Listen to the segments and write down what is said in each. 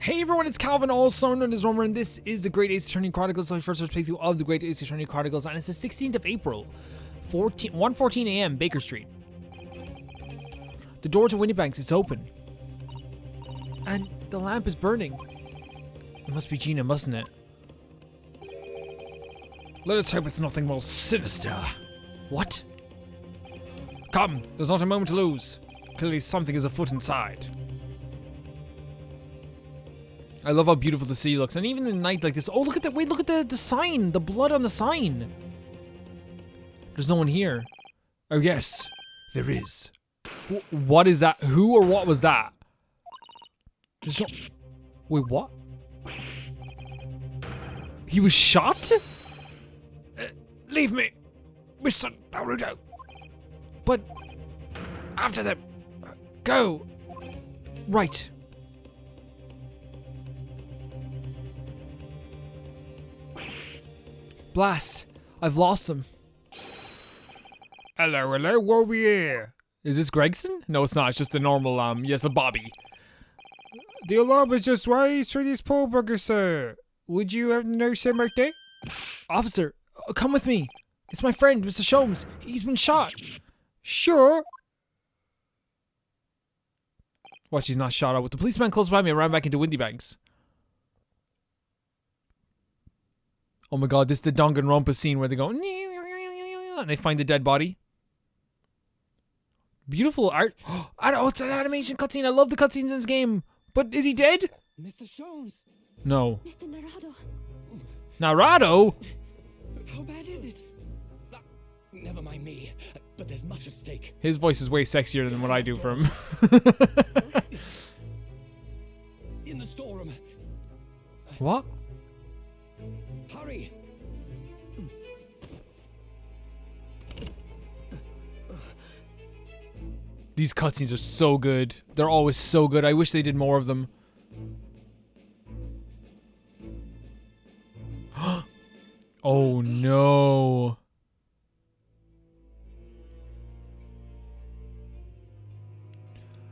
Hey everyone, it's Calvin, also known as Romer, and this is the Great Ace Attorney Chronicles, my first playthrough of the Great Ace Attorney Chronicles, and it's the 16th of April, 1:14 a.m., Baker Street. The door to WINDIBANK is open, and the lamp is burning. It must be Gina, mustn't it? Let us hope it's nothing more sinister. What? Come, there's not a moment to lose. Clearly something is afoot inside. I love how beautiful the city looks, and even in the night like this. Oh, look at that! Wait, look at the sign, the blood on the sign. There's no one here. Oh yes, there is. What is that? Who or what was that? There's no... Wait, what? He was shot? Leave me, Mr. Naruto. But after them, go. Right. Blast! I've lost them. Hello, what are we here? Is this Gregson? No, it's not. It's just the normal, yes, the Bobby. The alarm is just raised for these poor buggers, sir. Would you have no same birthday? Officer, come with me. It's my friend, Mr. Sholmes. He's been shot. Sure. Watch, he's not shot. With the policeman close by me, I ran back into WINDIBANK. Oh my god, this is the Danganronpa scene where they go and they find the dead body. Beautiful art. Oh, it's an animation cutscene. I love the cutscenes in this game. But is he dead? Mr. Sholmes. No. Mr. Narado. Narado? How bad is it? Never mind me, but there's much at stake. His voice is way sexier than what I do for him. In the storeroom. What? Hurry! These cutscenes are so good. They're always so good. I wish they did more of them. Oh no.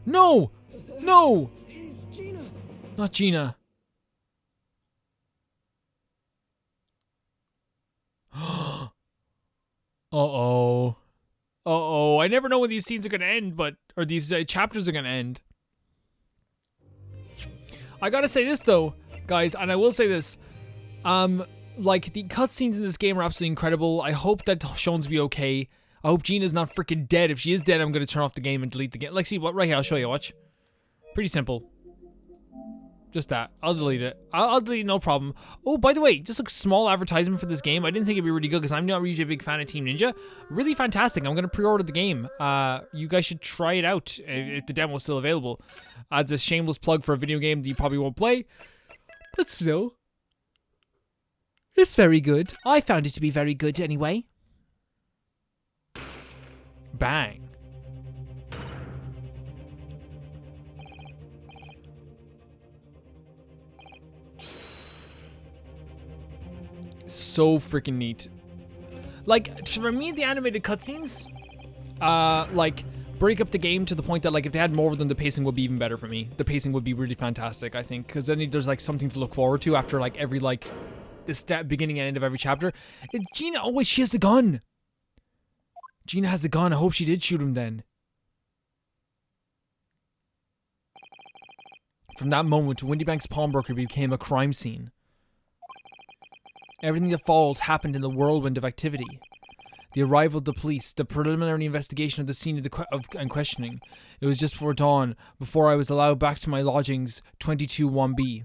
No! No! It's Gina! Not Gina. Uh-oh. Uh-oh. I never know when these scenes are gonna end, or these chapters are gonna end. I gotta say this though, guys, and I will say this. Like, the cutscenes in this game are absolutely incredible. I hope that Sean's be okay. I hope Gina's not freaking dead. If she is dead, I'm gonna turn off the game and delete the game. Like, see, what? Right here, I'll show you, watch. Pretty simple. Just that. I'll delete it. I'll delete it, no problem. Oh, by the way, just a small advertisement for this game. I didn't think it'd be really good because I'm not usually a big fan of Team Ninja. Really fantastic. I'm going to pre-order the game. You guys should try it out if the demo is still available. It's a shameless plug for a video game that you probably won't play. But still. It's very good. I found it to be very good anyway. Bang. So freaking neat. Like, for me, the animated cutscenes, like, break up the game to the point that, like, if they had more of them, the pacing would be even better for me. The pacing would be really fantastic, I think, because then there's, like, something to look forward to after, like, every, like, the beginning and end of every chapter. It's Gina, oh wait, she has the gun. Gina has the gun. I hope she did shoot him then. From that moment, WINDIBANK's pawnbroker became a crime scene. Everything that followed happened in the whirlwind of activity. The arrival of the police, the preliminary investigation of the scene and questioning. It was just before dawn, before I was allowed back to my lodgings, 22-1B.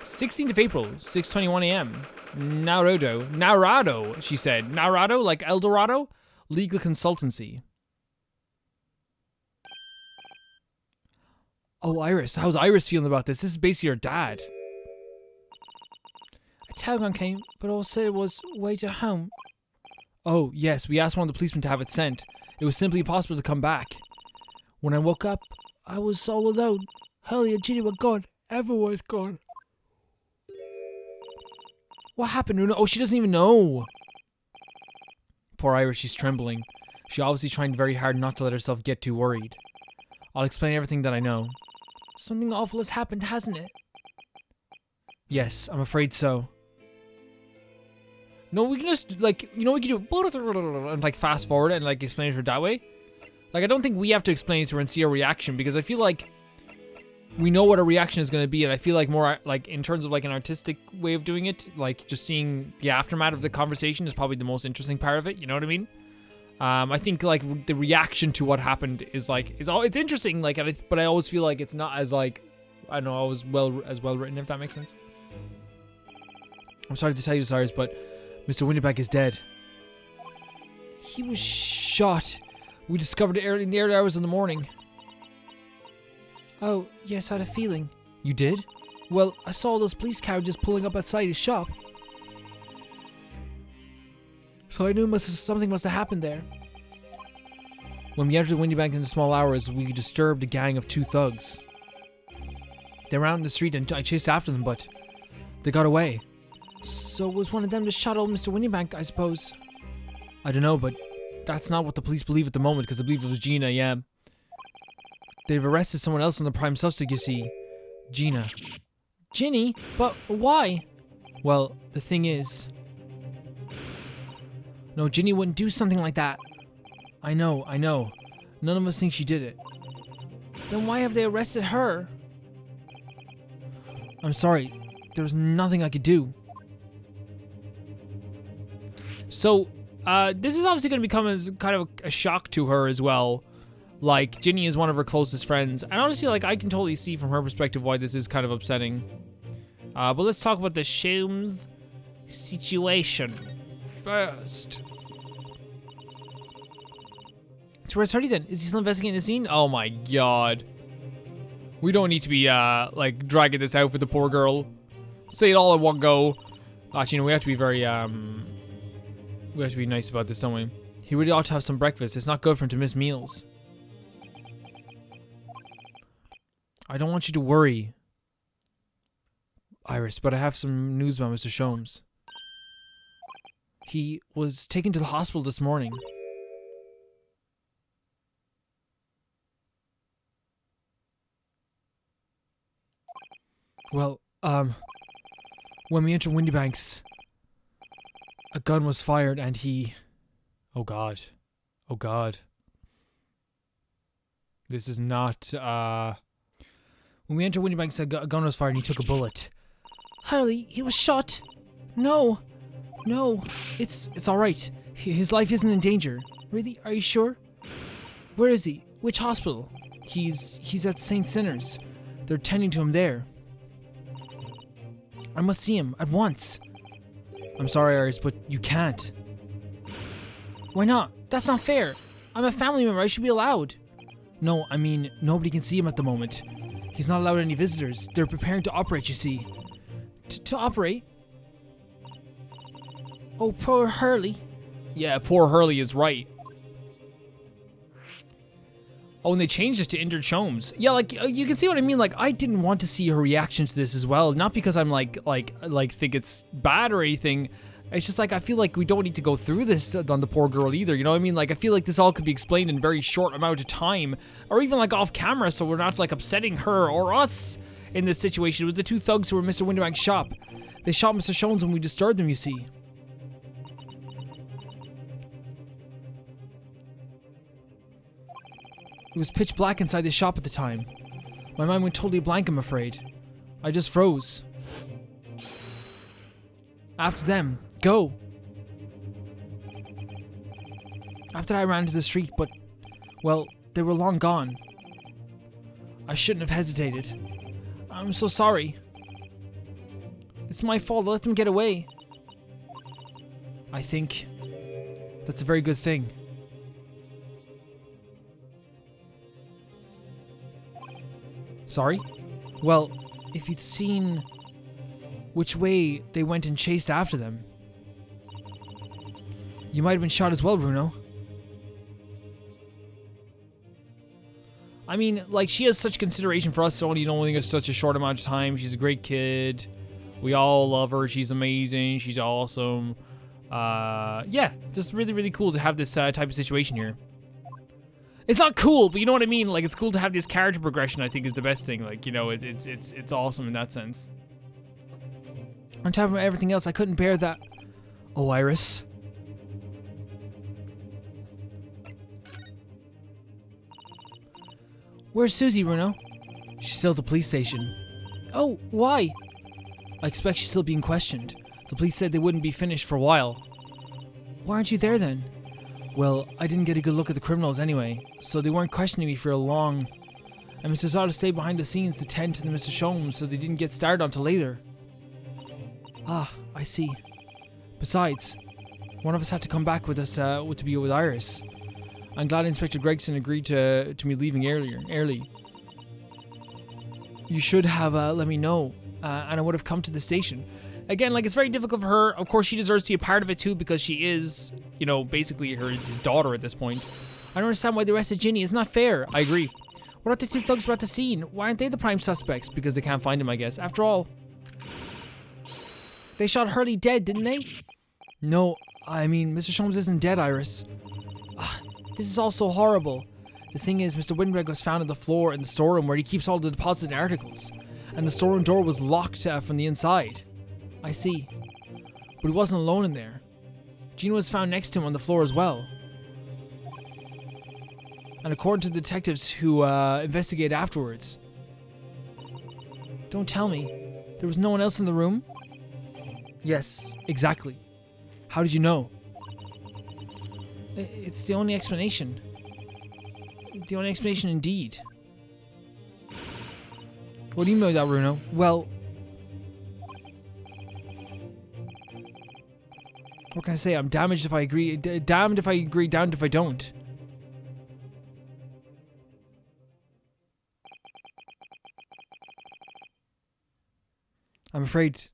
"16th of April, 6:21 a.m. Narado, she said. Narado, like El Dorado? Legal consultancy. Oh, Iris. How's Iris feeling about this? This is basically her dad. A telegram came, but all said it was way to home. Oh, yes, we asked one of the policemen to have it sent. It was simply impossible to come back. When I woke up, I was all alone. Hurley and Ginny were gone. Everyone was gone. What happened? Oh, she doesn't even know. Poor Iris, she's trembling. She obviously trying very hard not to let herself get too worried. I'll explain everything that I know. Something awful has happened, hasn't it? Yes, I'm afraid so. No, we can just, like, you know, we can do and, like, fast forward and, like, explain it to her that way. Like, I don't think we have to explain it to her and see her reaction, because I feel like we know what her reaction is going to be, and I feel like more, like, in terms of, like, an artistic way of doing it, like, just seeing the aftermath of the conversation is probably the most interesting part of it, you know what I mean? I think, like, the reaction to what happened is, like, it's interesting, like, but I always feel like it's not as, like, I don't know, always as well written, if that makes sense. I'm sorry to tell you, Cyrus, but Mr. WINDIBANK is dead. He was shot. We discovered it in the early hours of the morning. Oh, yes, I had a feeling. You did? Well, I saw those police carriages pulling up outside his shop. So I knew something must have happened there. When we entered WINDIBANK in the small hours, we disturbed a gang of 2 thugs. They were out in the street and I chased after them, but they got away. So was one of them to shot old Mr. WINDIBANK, I suppose? I don't know, but that's not what the police believe at the moment, because they believe it was Gina, yeah. They've arrested someone else on the prime suspect, you see. Gina. Ginny? But why? Well, the thing is... No, Ginny wouldn't do something like that. I know. None of us think she did it. Then why have they arrested her? I'm sorry. There was nothing I could do. So, this is obviously going to become as kind of a shock to her as well. Like, Ginny is one of her closest friends. And honestly, like, I can totally see from her perspective why this is kind of upsetting. But let's talk about the Sholmes situation first. So where's Hardy then? Is he still investigating the scene? Oh my god. We don't need to be, like, dragging this out for the poor girl. Say it all in one go. Actually, no, we have to be very, we have to be nice about this, don't we? He really ought to have some breakfast. It's not good for him to miss meals. I don't want you to worry, Iris, but I have some news about Mr. Sholmes. He was taken to the hospital this morning. Well, when we entered WINDIBANK's, a gun was fired and he... Oh god. Oh god. This is not, When we entered WINDIBANK's, a gun was fired and he took a bullet. Harley, he was shot. No. No. It's alright. His life isn't in danger. Really? Are you sure? Where is he? Which hospital? He's at St. Sinner's. They're tending to him there. I must see him at once. I'm sorry, Iris, but you can't. Why not? That's not fair. I'm a family member. I should be allowed. No, I mean, nobody can see him at the moment. He's not allowed any visitors. They're preparing to operate, you see. To operate? Oh, poor Hurley. Yeah, poor Hurley is right. Oh, and they changed it to injured Sholmes. Yeah, like, you can see what I mean. Like, I didn't want to see her reaction to this as well. Not because I'm like think it's bad or anything. It's just like, I feel like we don't need to go through this on the poor girl either. You know what I mean? Like, I feel like this all could be explained in a very short amount of time. Or even like off camera, so we're not like upsetting her or us in this situation. It was the 2 thugs who were in Mr. WINDIBANK's shop. They shot Mr. Sholmes when we disturbed them, you see. It was pitch black inside the shop at the time. My mind went totally blank, I'm afraid. I just froze. After them, go! After I ran into the street, but, well, they were long gone. I shouldn't have hesitated. I'm so sorry. It's my fault. I let them get away. I think that's a very good thing. Sorry? Well, if you'd seen which way they went and chased after them, you might have been shot as well, Bruno. I mean, like, she has such consideration for us, only in such a short amount of time. She's a great kid. We all love her. She's amazing. She's awesome. Yeah, just really, really cool to have this type of situation here. It's not cool, but you know what I mean? Like, it's cool to have this character progression, I think, is the best thing. Like, you know, it's awesome in that sense. On top of everything else, I couldn't bear that. Oh, Iris. Where's Susie, Bruno? She's still at the police station. Oh, why? I expect she's still being questioned. The police said they wouldn't be finished for a while. Why aren't you there then? Well, I didn't get a good look at the criminals anyway, so they weren't questioning me for a long. And Mr. Zada stayed behind the scenes to tend to the Mr. Shomes, so they didn't get started until later. Ah, I see. Besides, one of us had to come back with us to be with Iris. I'm glad Inspector Gregson agreed to me leaving early. You should have let me know, and I would have come to the station. Again, like, it's very difficult for her. Of course, she deserves to be a part of it too, because she is, you know, basically his daughter at this point. I don't understand why they arrested Ginny. It's not fair. I agree. What about the two thugs who were at the scene? Why aren't they the prime suspects? Because they can't find him, I guess. After all, they shot Hurley dead, didn't they? No, I mean, Mr. Shomes isn't dead, Iris. This is all so horrible. The thing is, Mr. Windibank was found on the floor in the storeroom where he keeps all the deposited articles. And the storeroom door was locked from the inside. I see. But he wasn't alone in there. Gina was found next to him on the floor as well. And according to the detectives who investigated afterwards. Don't tell me. There was no one else in the room? Yes, exactly. How did you know? It's the only explanation. The only explanation indeed. What do you mean by that, Bruno? Well, what can I say? I'm damaged if I agree. Damned if I agree, damned if I don't. I'm afraid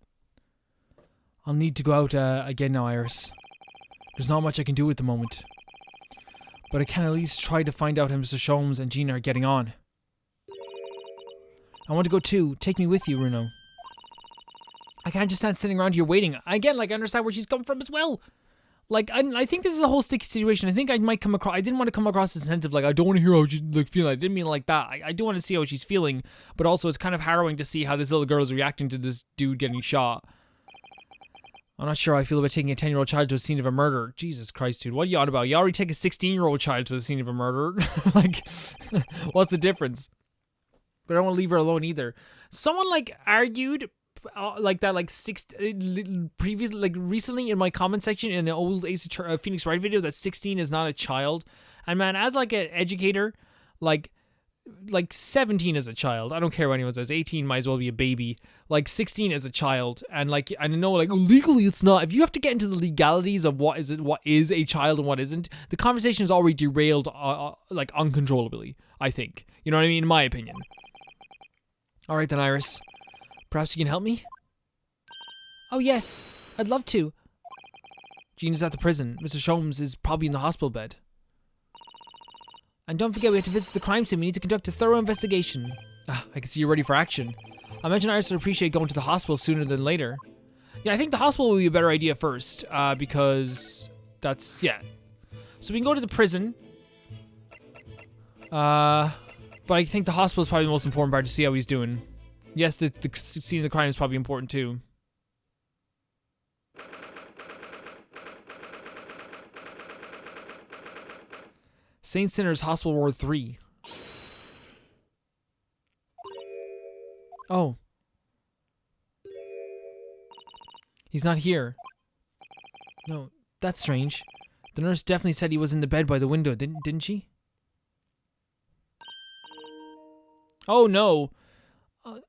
I'll need to go out again now, Iris. There's not much I can do at the moment. But I can at least try to find out how Mr. Shomes and Gina are getting on. I want to go too. Take me with you, Bruno. I can't just stand sitting around here waiting. Again, like, I understand where she's come from as well. Like, I think this is a whole sticky situation. I think I might come across... I didn't want to come across as sensitive. Like, I don't want to hear how she's like, feeling. I didn't mean like that. I do want to see how she's feeling. But also, it's kind of harrowing to see how this little girl is reacting to this dude getting shot. I'm not sure how I feel about taking a 10-year-old child to a scene of a murder. Jesus Christ, dude. What are you on about? You already take a 16-year-old child to a scene of a murder. Like, what's the difference? But I don't want to leave her alone either. Someone, like, argued... like that, like recently in my comment section in the old Ace Phoenix Wright video that 16 is not a child. And man, as like an educator, like 17 is a child. I don't care what anyone says. 18 might as well be a baby. Like 16 is a child, and like I know, like, oh, legally it's not. If you have to get into the legalities of what is a child and what isn't, the conversation is already derailed like uncontrollably. I think, you know what I mean, in my opinion. All right then, Iris. Perhaps you can help me? Oh yes, I'd love to. Gina's at the prison. Mr. Shomes is probably in the hospital bed. And don't forget, we have to visit the crime scene. We need to conduct a thorough investigation. I can see you're ready for action. I imagine Iris would appreciate going to the hospital sooner than later. Yeah, I think the hospital would be a better idea first, because that's, yeah. So we can go to the prison. But I think the hospital is probably the most important part to see how he's doing. Yes, the scene of the crime is probably important too. Saint Sinner's Hospital Ward 3. Oh. He's not here. No, that's strange. The nurse definitely said he was in the bed by the window, didn't she? Oh no.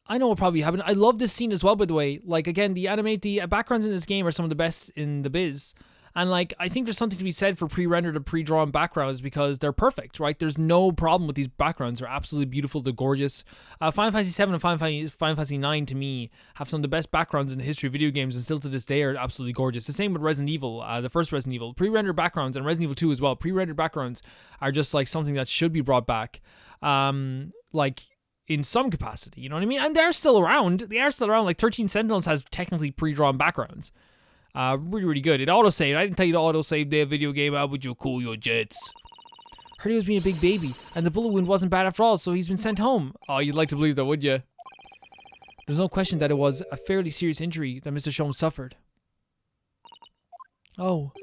I know what probably happened. I love this scene as well, by the way. Like, again, the backgrounds in this game are some of the best in the biz. And, like, I think there's something to be said for pre-rendered and pre-drawn backgrounds because they're perfect, right? There's no problem with these backgrounds. They're absolutely beautiful. They're gorgeous. Final Fantasy 7 and Final Fantasy 9, to me, have some of the best backgrounds in the history of video games, and still to this day are absolutely gorgeous. The same with Resident Evil, the first Resident Evil. Pre-rendered backgrounds, and Resident Evil 2 as well. Pre-rendered backgrounds are just, like, something that should be brought back. Like, in some capacity, you know what I mean? And they're still around. They are still around. Like, 13 Sentinels has technically pre-drawn backgrounds. Really, really good. It auto-saved. I didn't tell you to auto-save their video game. How would you cool your jets? Heard he was being a big baby, and the bullet wound wasn't bad after all, so he's been sent home. Oh, you'd like to believe that, would you? There's no question that it was a fairly serious injury that Mr. Sholmes suffered. Oh.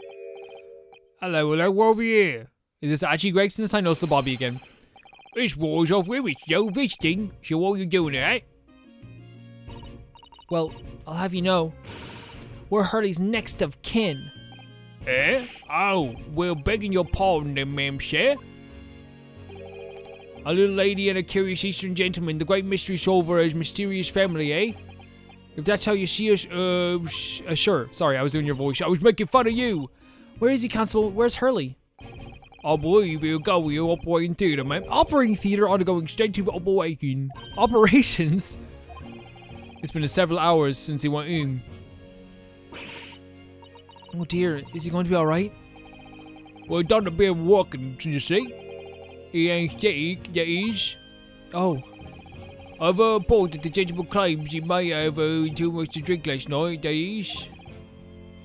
Hello, we're over here. Is this actually Gregson? I know it's the Bobby again. This war's off with it's no visiting, so what are you doing, eh? Well, I'll have you know, we're Hurley's next of kin. Eh? Oh, well, begging your pardon then, ma'am, sir. A little lady and a curious Eastern gentleman, the great mystery solver as mysterious family, eh? If that's how you see us, sure. Sorry, I was doing your voice. I was making fun of you. Where is he, Constable? Where's Hurley? I believe he'll go with your operating theater, ma'am. Operating theater undergoing extensive operation. Operations? It's been several hours since he went in. Oh dear, is he going to be alright? Well, done a bit of walking, you see. He ain't sick, that is. Oh. I've reported the gentleman claims he may have too much to drink last night, that is.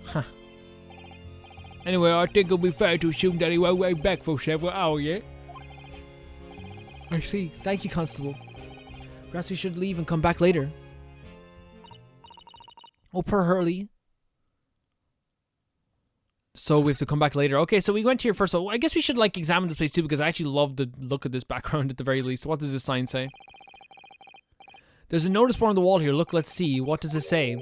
Huh. Anyway, I think it'll be fair to assume that he won't be back for several hours yet. I see. Thank you, Constable. Perhaps we should leave and come back later. Oh, poor Hurley. So we have to come back later. Okay, so we went here first. So I guess we should like examine this place too, because I actually love the look of this background at the very least. What does this sign say? There's a notice board on the wall here. Look, let's see. What does it say?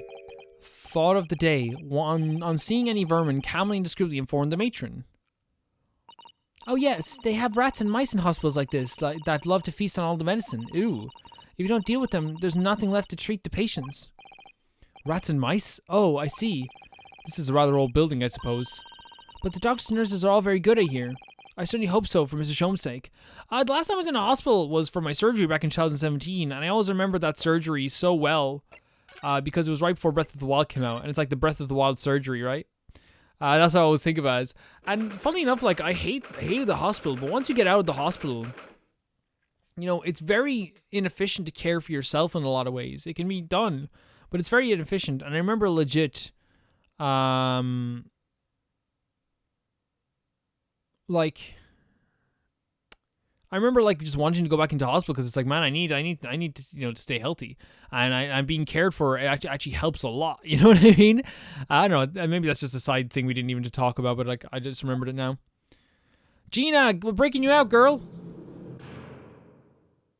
Thought of the day. On seeing any vermin, calmly and discreetly inform the matron. Oh yes, they have rats and mice in hospitals like this, that love to feast on all the medicine. Ooh. If you don't deal with them, there's nothing left to treat the patients. Rats and mice? Oh, I see. This is a rather old building, I suppose. But the doctors and nurses are all very good, I hear. I certainly hope so, for Mr. Sholmes' sake. The last time I was in a hospital was for my surgery back in 2017, and I always remember that surgery so well, because it was right before Breath of the Wild came out, and it's like the Breath of the Wild surgery, right? That's how I always think of it as. And funnily enough, like, I hated the hospital, but once you get out of the hospital, you know, it's very inefficient to care for yourself in a lot of ways. It can be done, but it's very inefficient, and I remember legit... like, I remember like just wanting to go back into hospital because it's like, man, I need to, you know, to stay healthy, and I'm being cared for. It actually helps a lot. You know what I mean? I don't know. Maybe that's just a side thing we didn't even talk about, but like I just remembered it now. Gina, we're breaking you out, girl.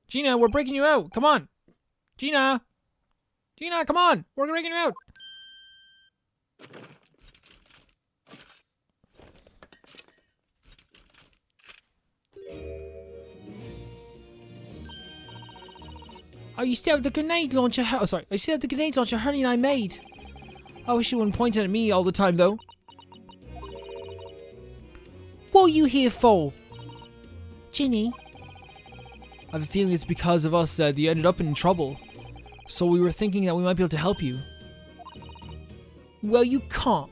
Gina, we're breaking you out. Come on, Gina, come on, we're breaking you out. Oh, you still have the grenade launcher? Oh, sorry. I still have the grenade launcher Hurley and I made. I wish you wouldn't point it at me all the time, though. What are you here for? Ginny? I have a feeling it's because of us that you ended up in trouble. So we were thinking that we might be able to help you. Well, you can't.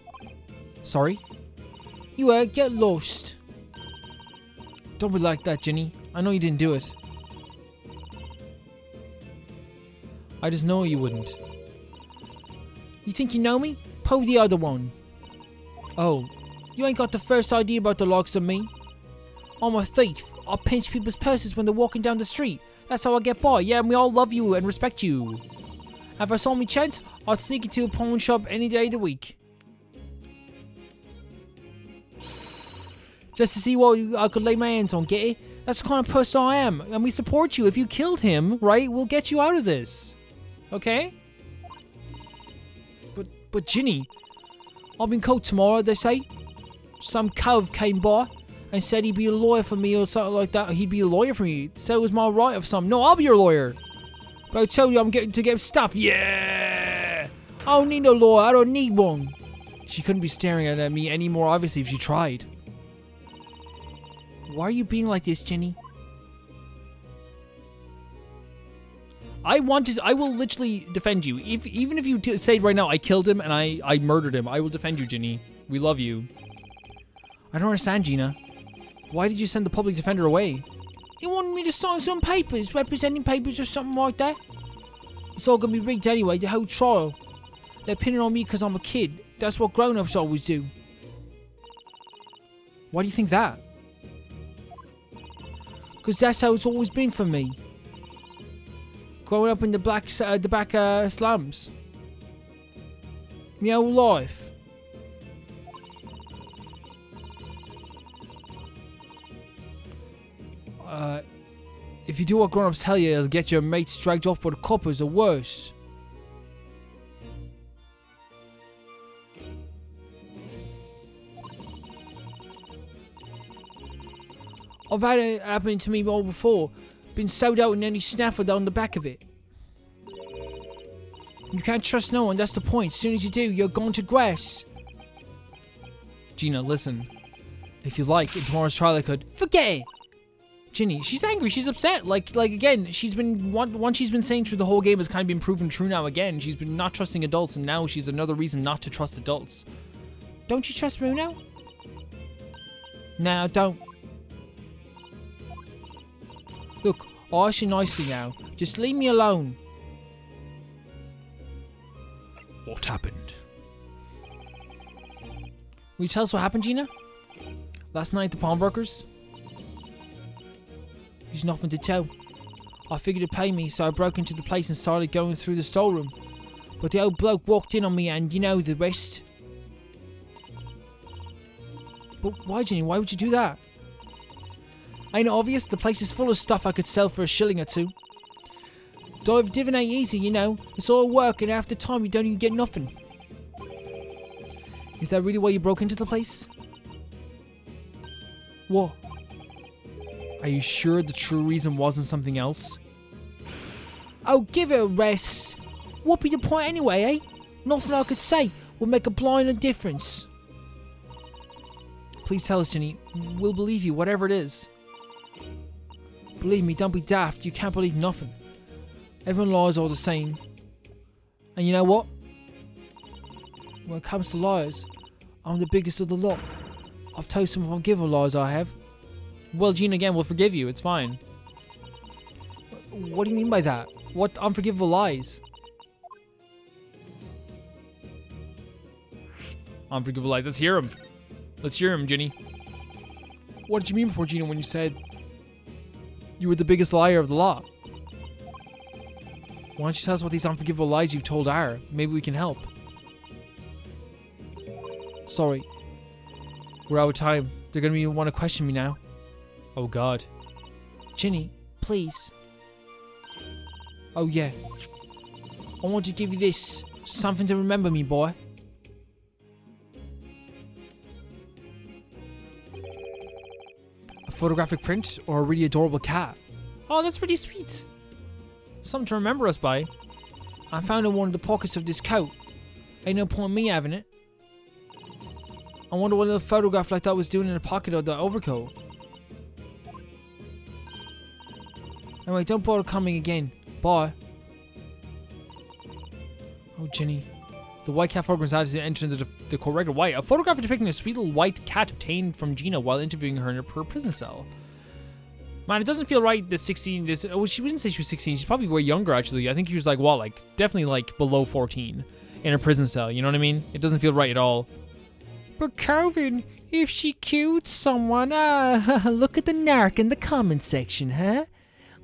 Sorry? You get lost. Don't be like that, Ginny. I know you didn't do it. I just know you wouldn't. You think you know me? Pull the other one. Oh, you ain't got the first idea about the likes of me. I'm a thief. I pinch people's purses when they're walking down the street. That's how I get by. Yeah, and we all love you and respect you. If I saw me chance, I'd sneak into a pawn shop any day of the week. Just to see what I could lay my hands on, get it? That's the kind of person I am, and we support you. If you killed him, right, we'll get you out of this. Okay? But Ginny, I've been called tomorrow, they say. Some cove came by and said he'd be a lawyer for me or something like that. He'd be a lawyer for me. Said it was my right or something. No, I'll be your lawyer. But I tell you I'm getting to get stuff. Yeah! I don't need no lawyer. I don't need one. She couldn't be staring at me any more obviously if she tried. Why are you being like this, Ginny? I will literally defend you. Even if you say right now I killed him and I murdered him, I will defend you, Ginny. We love you. I don't understand, Gina. Why did you send the public defender away? He wanted me to sign some papers, representing papers or something like that. It's all gonna be rigged anyway, the whole trial. They're pinning on me because I'm a kid. That's what grown-ups always do. Why do you think that? Because that's how it's always been for me. Growing up in the back slums. My whole life. If you do what grown-ups tell you, it'll get your mates dragged off by the coppers or worse. I've had it happen to me all before. Been sewed out in any snaffle down the back of it. You can't trust no one, that's the point. As soon as you do, you're going to grass. Gina, listen. If you like, in tomorrow's trial I could... Forget it! Ginny, she's angry, she's upset. Like again, she's been... One she's been saying through the whole game has kind of been proven true now again. She's been not trusting adults, and now she's another reason not to trust adults. Don't you trust Bruno? No, don't. Look, I'll ask you nicely now. Just leave me alone. What happened? Will you tell us what happened, Gina? Last night at the pawnbrokers? There's nothing to tell. I figured it'd pay me, so I broke into the place and started going through the storeroom. But the old bloke walked in on me and you know the rest. But why, Ginny? Why would you do that? Ain't it obvious? The place is full of stuff I could sell for a shilling or two. Diving ain't easy, you know. It's all work and after time you don't even get nothing. Is that really why you broke into the place? What? Are you sure the true reason wasn't something else? Oh, give it a rest. What be the point anyway, eh? Nothing I could say would make a blind difference. Please tell us, Ginny. We'll believe you, whatever it is. Believe me, don't be daft. You can't believe nothing. Everyone lies all the same. And you know what? When it comes to liars, I'm the biggest of the lot. I've told some unforgivable lies I have. Well, Gina, again, we'll forgive you. It's fine. What do you mean by that? What unforgivable lies? Unforgivable lies. Let's hear him. Let's hear him, Ginny. What did you mean before, Gina, when you said you were the biggest liar of the lot? Why don't you tell us what these unforgivable lies you've told are? Maybe we can help. Sorry. We're out of time. They're gonna want to question me now. Oh God. Ginny, please. Oh yeah. I want to give you this. Something to remember me, boy. A photographic print or a really adorable cat? Oh, that's pretty sweet. Something to remember us by. I found it in one of the pockets of this coat. Ain't no point in me having it. I wonder what little photograph like that was doing in the pocket of the overcoat. Anyway, don't bother coming again. Bye. Oh, Ginny. The white cat photograph has entered into the correct white. A photograph depicting a sweet little white cat obtained from Gina while interviewing her in her prison cell. Man, it doesn't feel right. The 16. Oh, she wouldn't say she was 16. She's probably way younger, actually. I think she was like, what, like, definitely like below 14 in a prison cell. You know what I mean? It doesn't feel right at all. But Calvin, if she killed someone, look at the narc in the comment section, huh?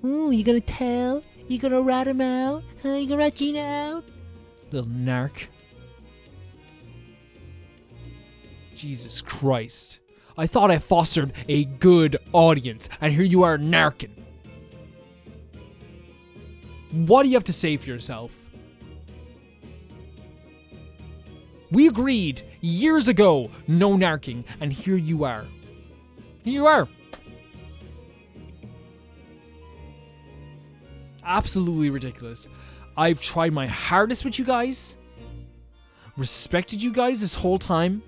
Ooh, you gonna tell? You gonna rat him out? You gonna rat Gina out? Little narc. Jesus Christ. I thought I fostered a good audience, and here you are narking. What do you have to say for yourself? We agreed years ago, no narking, and here you are. Here you are. Absolutely ridiculous. I've tried my hardest with you guys. Respected you guys this whole time.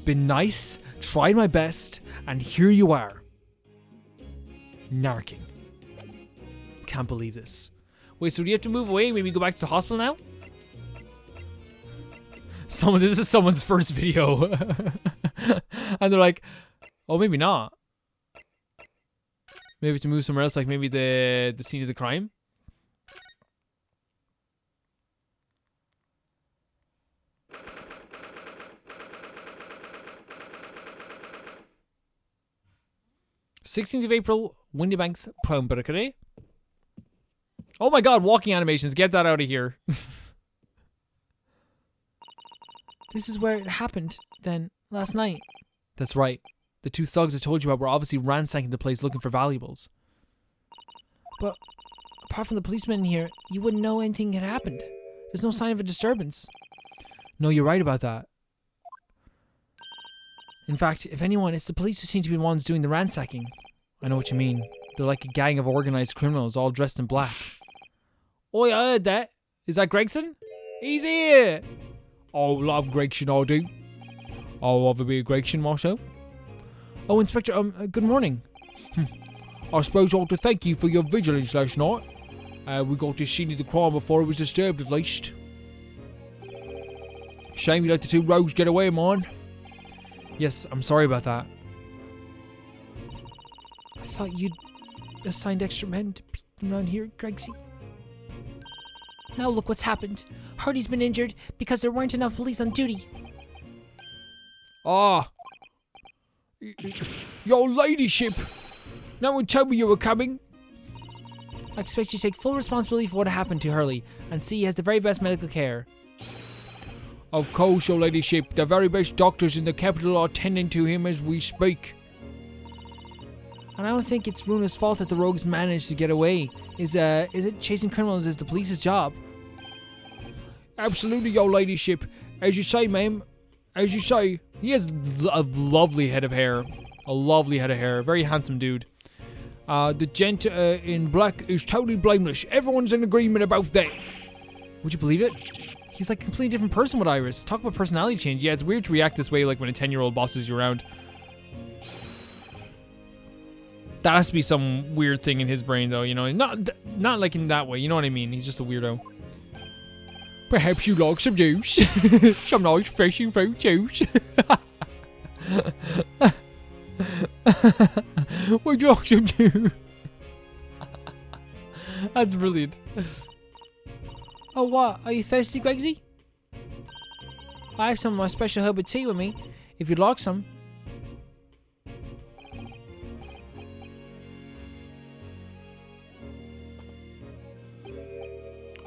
Been nice, tried my best, and here you are. Narking. Can't believe this. Wait, so do you have to move away? Maybe go back to the hospital now? This is someone's first video. And they're like, oh, maybe not. Maybe to move somewhere else, like maybe the scene of the crime. 16th of April, WINDIBANK's Prime Birthday. Oh my god, walking animations. Get that out of here. This is where it happened, then, last night. That's right. The two thugs I told you about were obviously ransacking the place looking for valuables. But, apart from the policeman in here, you wouldn't know anything had happened. There's no sign of a disturbance. No, you're right about that. In fact, if anyone, it's the police who seem to be the ones doing the ransacking. I know what you mean. They're like a gang of organized criminals, all dressed in black. Oh, I heard that. Is that Gregson? He's here! Oh, love Gregson, I do. I'll love a bit of Gregson myself. Oh, Inspector, good morning. I suppose I ought to thank you for your vigilance last night. We got to scene of the crime before it was disturbed, at least. Shame you let the two rogues get away, man. Yes, I'm sorry about that. I thought you'd assigned extra men to be around here, Gregsy. Now look what's happened. Hardy's been injured because there weren't enough police on duty. Ah. Your ladyship. No one told me you were coming. I expect you to take full responsibility for what happened to Hurley and see he has the very best medical care. Of course, your ladyship. The very best doctors in the capital are tending to him as we speak. And I don't think it's Runa's fault that the rogues managed to get away. Is it chasing criminals is the police's job? Absolutely, your ladyship. As you say, ma'am. As you say. He has a lovely head of hair. A lovely head of hair. Very handsome dude. The gent in black is totally blameless. Everyone's in agreement about that. Would you believe it? He's like a completely different person with Iris. Talk about personality change. Yeah, it's weird to react this way like when a 10-year-old bosses you around. That has to be some weird thing in his brain though, you know. Not like in that way, you know what I mean? He's just a weirdo. Perhaps you like some juice? Some nice fresh fruit juice? Would you like some juice? That's brilliant. Oh, what? Are you thirsty, Gregsy? I have some of my special herbal tea with me, if you'd like some.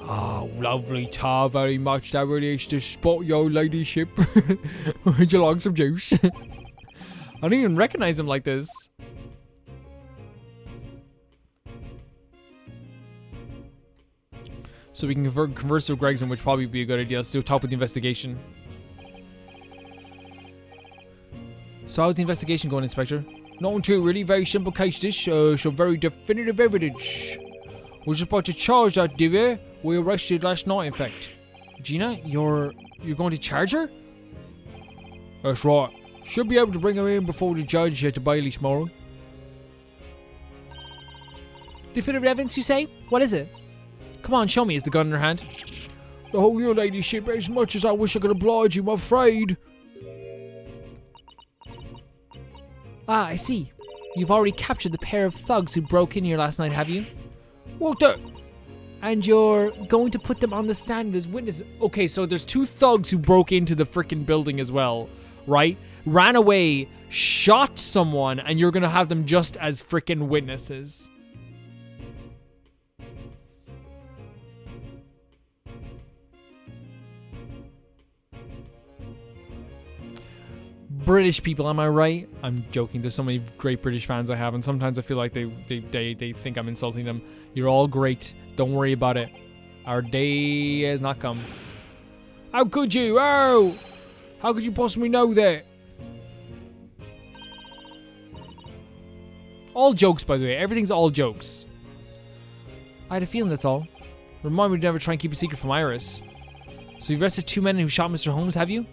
Oh, lovely tar, very much. That really is to spot your ladyship. Would you like some juice? I don't even recognize him like this. So we can converse with Gregson, which probably be a good idea. Let's do top with the investigation. So how's the investigation going, Inspector? Nothing too really. Very simple case this. Some very definitive evidence. We're just about to charge that divvy. We arrested last night, in fact. Gina, you're going to charge her? That's right. Should be able to bring her in before the judge at the Bailey tomorrow. Definitive evidence, you say? What is it? Come on, show me. Is the gun in her hand? Oh, your ladyship, as much as I wish I could oblige you, I'm afraid. Ah, I see. You've already captured the pair of thugs who broke in here last night, have you? What the? And you're going to put them on the stand as witnesses. Okay, so there's two thugs who broke into the frickin' building as well, right? Ran away, shot someone, and you're gonna have them just as frickin' witnesses. British people, am I right? I'm joking. There's so many great British fans I have, and sometimes I feel like they think I'm insulting them. You're all great. Don't worry about it. Our day has not come. How could you? Oh! How could you possibly know that? All jokes, by the way. Everything's all jokes. I had a feeling that's all. Remind me to never try and keep a secret from Iris. So you've arrested two men who shot Mr. Holmes, have you?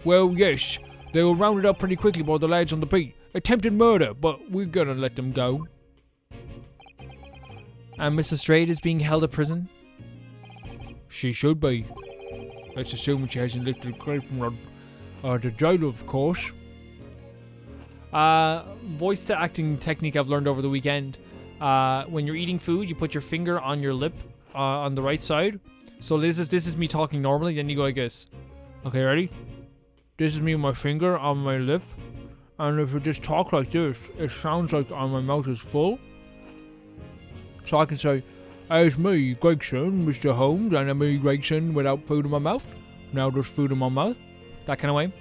Well, yes. They were rounded up pretty quickly by the lads on the beat. Attempted murder, but we're gonna let them go. And Mrs. Straight is being held at prison? She should be. Let's assume she hasn't lifted a claim from the jail, of course. Voice acting technique I've learned over the weekend. When you're eating food, you put your finger on your lip on the right side. So this is me talking normally, then you go like this. Okay, ready? This is me with my finger on my lip. And if you just talk like this, it sounds like my mouth is full. So I can say, it's me, Gregson, Mr. Holmes, and I'm me, Gregson, without food in my mouth. Now there's food in my mouth. That kind of way.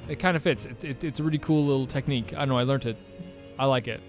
It kind of fits. It's a really cool little technique. I don't know, I learned it. I like it.